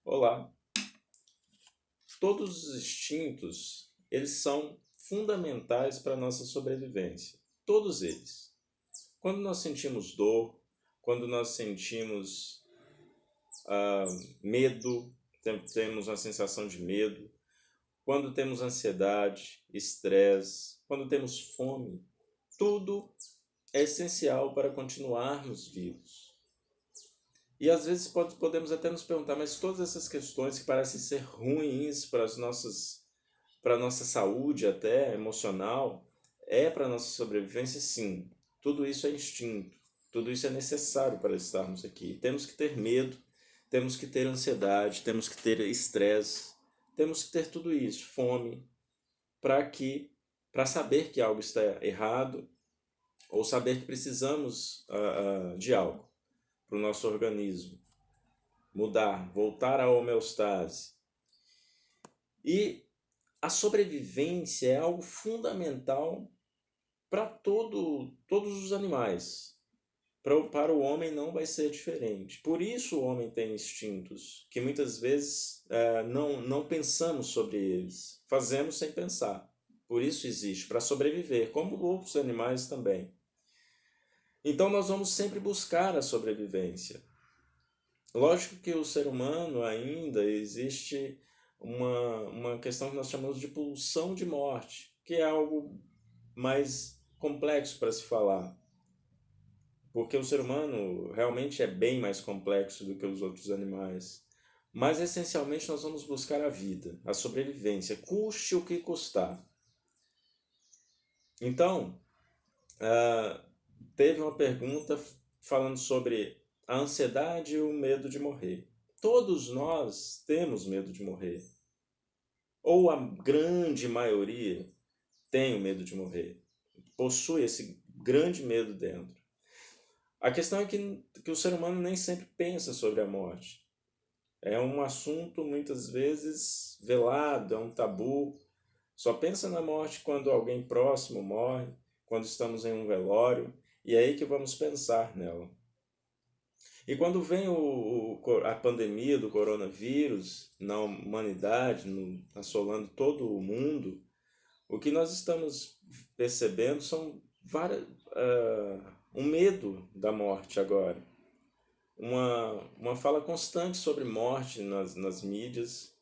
Olá. Todos os instintos, eles são fundamentais para a nossa sobrevivência. Todos eles. Quando nós sentimos dor, quando nós sentimos medo, temos uma sensação de medo, quando temos ansiedade, estresse, quando temos fome, tudo é essencial para continuarmos vivos. E às vezes podemos até nos perguntar, mas todas essas questões que parecem ser ruins para a nossa saúde até emocional, para a nossa sobrevivência, sim. Tudo isso é instinto, tudo isso é necessário para estarmos aqui. Temos que ter medo, temos que ter ansiedade, temos que ter estresse, temos que ter tudo isso, fome, para saber que algo está errado ou saber que precisamos de algo para o nosso organismo mudar, voltar à homeostase. E a sobrevivência é algo fundamental para todos os animais. Para o homem não vai ser diferente. Por isso o homem tem instintos, que muitas vezes não pensamos sobre eles. Fazemos sem pensar. Por isso existe, para sobreviver, como outros animais também. Então nós vamos sempre buscar a sobrevivência. Lógico que o ser humano ainda existe uma questão que nós chamamos de pulsão de morte, que é algo mais complexo para se falar, porque o ser humano realmente é bem mais complexo do que os outros animais. Mas essencialmente nós vamos buscar a vida, a sobrevivência, custe o que custar. Então, teve uma pergunta falando sobre a ansiedade e o medo de morrer. Todos nós temos medo de morrer. Ou a grande maioria tem o medo de morrer. Possui esse grande medo dentro. A questão é que o ser humano nem sempre pensa sobre a morte. É um assunto muitas vezes velado, é um tabu. Só pensa na morte quando alguém próximo morre, quando estamos em um velório, e é aí que vamos pensar nela. E quando vem a pandemia do coronavírus na humanidade, assolando todo o mundo, o que nós estamos percebendo são um medo da morte agora. Uma fala constante sobre morte nas mídias,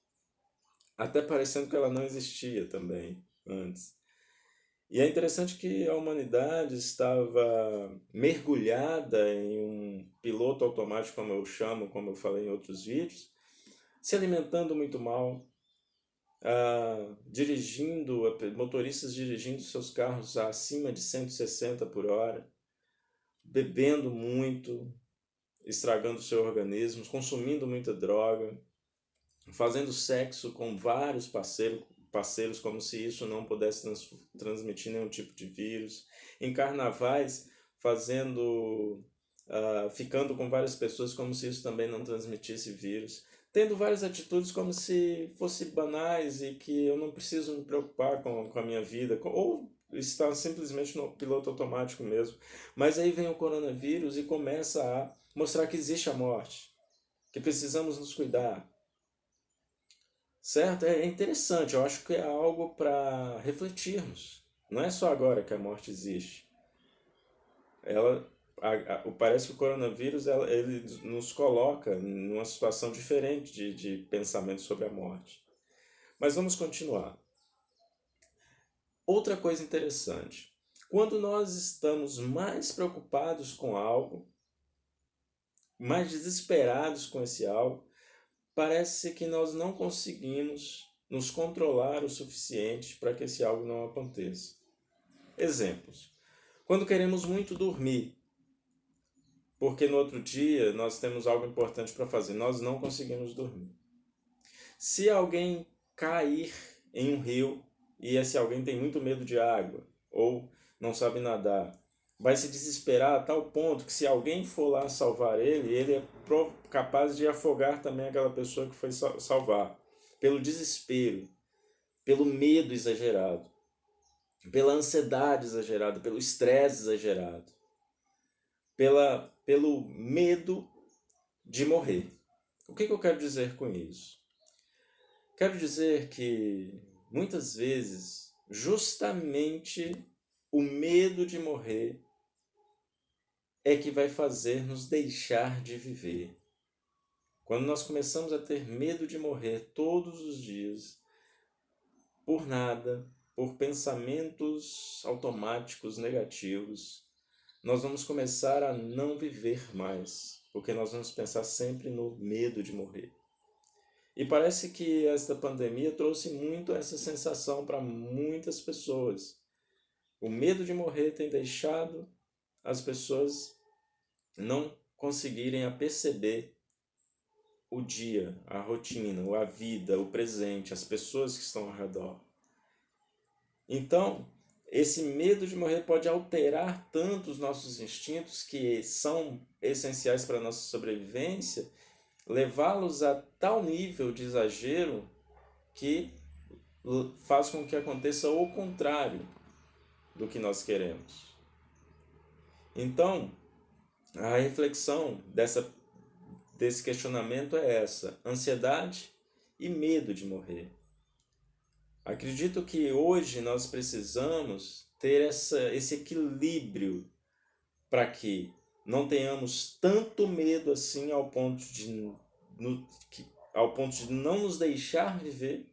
até parecendo que ela não existia também antes. E é interessante que a humanidade estava mergulhada em um piloto automático, como eu chamo, como eu falei em outros vídeos, se alimentando muito mal, motoristas dirigindo seus carros acima de 160 por hora, bebendo muito, estragando seu organismo, consumindo muita droga, fazendo sexo com vários parceiros como se isso não pudesse transmitir nenhum tipo de vírus, em carnavais ficando com várias pessoas como se isso também não transmitisse vírus, tendo várias atitudes como se fossem banais e que eu não preciso me preocupar com a minha vida, ou está simplesmente no piloto automático mesmo. Mas aí vem o coronavírus e começa a mostrar que existe a morte, que precisamos nos cuidar. Certo? É interessante, eu acho que é algo para refletirmos. Não é só agora que a morte existe. Ela, parece que o coronavírus ele nos coloca numa situação diferente de pensamento sobre a morte. Mas vamos continuar. Outra coisa interessante. Quando nós estamos mais preocupados com algo, mais desesperados com esse algo, parece que nós não conseguimos nos controlar o suficiente para que esse algo não aconteça. Exemplos. Quando queremos muito dormir, porque no outro dia nós temos algo importante para fazer, nós não conseguimos dormir. Se alguém cair em um rio e esse alguém tem muito medo de água ou não sabe nadar, vai se desesperar a tal ponto que se alguém for lá salvar ele é capaz de afogar também aquela pessoa que foi salvar, pelo desespero, pelo medo exagerado, pela ansiedade exagerada, pelo estresse exagerado, pelo medo de morrer. O que eu quero dizer com isso? Quero dizer que, muitas vezes, justamente o medo de morrer é que vai fazer nos deixar de viver. Quando nós começamos a ter medo de morrer todos os dias, por nada, por pensamentos automáticos negativos, nós vamos começar a não viver mais, porque nós vamos pensar sempre no medo de morrer. E parece que esta pandemia trouxe muito essa sensação para muitas pessoas. O medo de morrer tem deixado as pessoas não conseguirem a perceber o dia, a rotina, a vida, o presente, as pessoas que estão ao redor. Então, esse medo de morrer pode alterar tanto os nossos instintos, que são essenciais para a nossa sobrevivência, levá-los a tal nível de exagero que faz com que aconteça o contrário do que nós queremos. Então, a reflexão desse questionamento é essa: ansiedade e medo de morrer. Acredito que hoje nós precisamos ter esse equilíbrio para que não tenhamos tanto medo assim ao ponto de não nos deixar viver,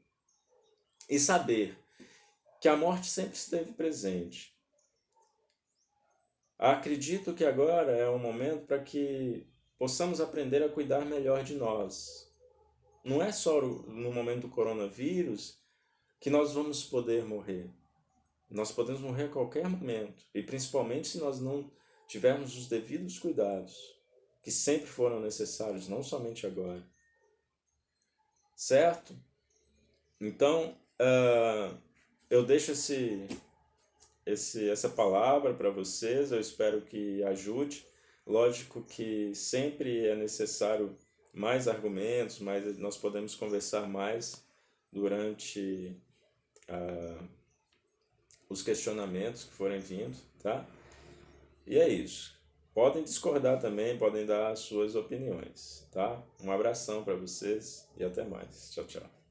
e saber que a morte sempre esteve presente. Acredito que agora é um momento para que possamos aprender a cuidar melhor de nós. Não é só no momento do coronavírus que nós vamos poder morrer. Nós podemos morrer a qualquer momento, e principalmente se nós não tivermos os devidos cuidados, que sempre foram necessários, não somente agora. Certo? Então, eu deixo essa palavra para vocês, eu espero que ajude. Lógico que sempre é necessário mais argumentos, mas nós podemos conversar mais durante os questionamentos que forem vindo, tá? E é isso. Podem discordar também, podem dar as suas opiniões, tá? Um abração para vocês e até mais. Tchau, tchau.